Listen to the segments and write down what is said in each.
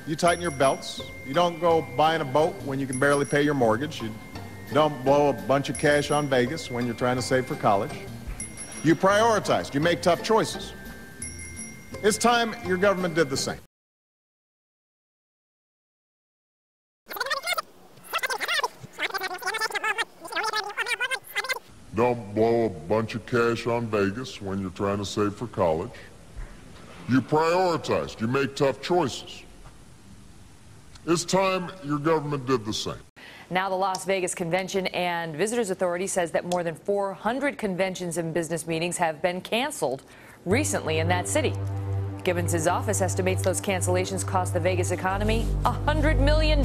You tighten your belts. You don't go buying a boat when you can barely pay your mortgage. You don't blow a bunch of cash on Vegas when you're trying to save for college. You prioritize. You make tough choices. It's time your government did the same. Don't blow a bunch of cash on Vegas when you're trying to save for college. You prioritize. You make tough choices. It's time your government did the same. Now the Las Vegas Convention and Visitors Authority says that more than 400 conventions and business meetings have been canceled recently in that city. Gibbons' office estimates those cancellations cost the Vegas economy $100 million,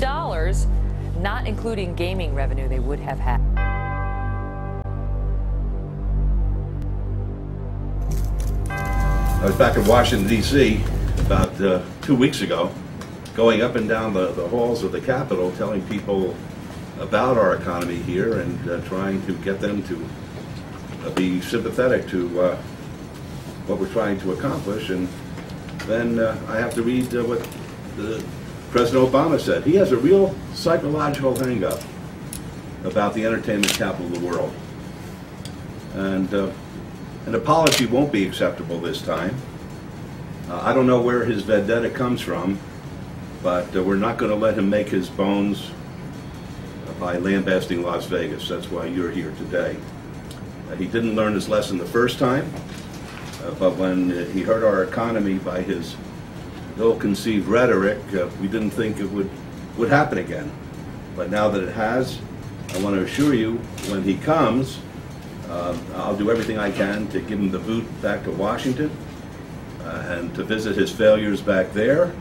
not including gaming revenue they would have had. I was back in Washington, D.C. about 2 weeks ago, going up and down the halls of the Capitol, telling people about our economy here and trying to get them to be sympathetic to what we're trying to accomplish. And then I have to read what President Obama said. He has a real psychological hang-up about the entertainment capital of the world. And an apology won't be acceptable this time. I don't know where his vendetta comes from, but we're not going to let him make his bones by lambasting Las Vegas. That's why you're here today. He didn't learn his lesson the first time, but when he hurt our economy by his ill-conceived rhetoric, we didn't think it would happen again. But now that it has, I want to assure you, when he comes, I'll do everything I can to give him the boot back to Washington and to visit his failures back there.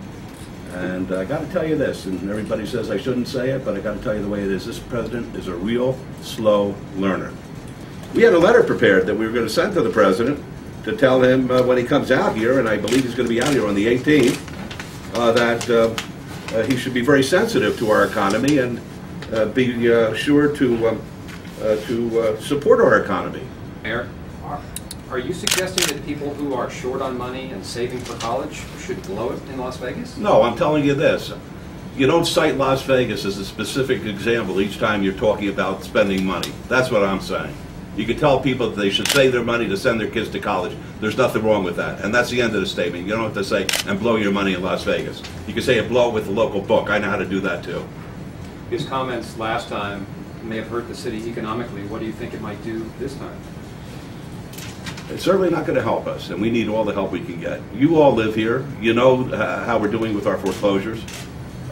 And I got to tell you this, and everybody says I shouldn't say it, but I got to tell you the way it is. This president is a real slow learner. We had a letter prepared that we were going to send to the president to tell him when he comes out here, and I believe he's going to be out here on the 18th, that he should be very sensitive to our economy and be sure to support our economy. Mayor, are you suggesting that people who are short on money and saving for college should blow it in Las Vegas? No, I'm telling you this. You don't cite Las Vegas as a specific example each time you're talking about spending money. That's what I'm saying. You can tell people that they should save their money to send their kids to college. There's nothing wrong with that. And that's the end of the statement. You don't have to say, and blow your money in Las Vegas. You can say, and blow it with the local book. I know how to do that too. His comments last time may have hurt the city economically. What do you think it might do this time? It's certainly not going to help us, and we need all the help we can get. You all live here. You know how we're doing with our foreclosures.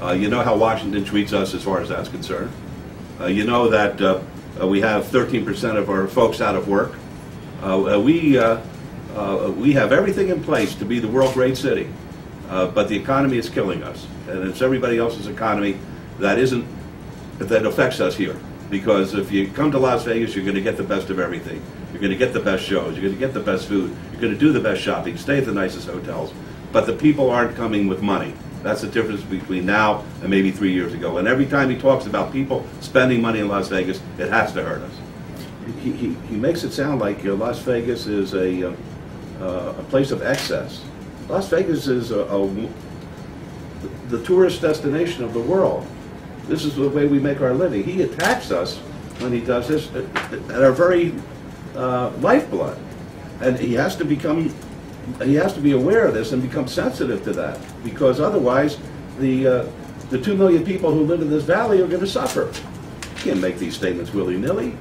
You know how Washington treats us as far as that's concerned. You know that we have 13% of our folks out of work. We have everything in place to be the world great city, but the economy is killing us, and it's everybody else's economy that affects us here. Because if you come to Las Vegas, you're going to get the best of everything. You're going to get the best shows. You're going to get the best food. You're going to do the best shopping, stay at the nicest hotels. But the people aren't coming with money. That's the difference between now and maybe 3 years ago. And every time he talks about people spending money in Las Vegas, it has to hurt us. He makes it sound like Las Vegas is a place of excess. Las Vegas is the tourist destination of the world. This is the way we make our living. He attacks us when he does this at our very lifeblood, and he has to be aware of this and become sensitive to that, because otherwise the 2 million people who live in this valley are going to suffer. You can't make these statements willy-nilly.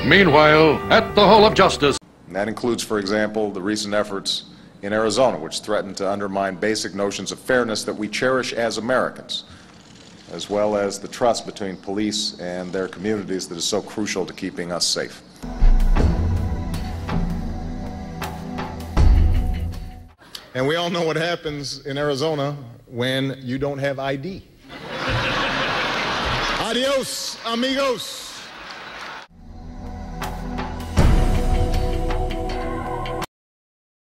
Meanwhile, at the Hall of Justice. And that includes, for example, the recent efforts in Arizona, which threatened to undermine basic notions of fairness that we cherish as Americans, as well as the trust between police and their communities that is so crucial to keeping us safe. And we all know what happens in Arizona when you don't have ID. Adios, amigos.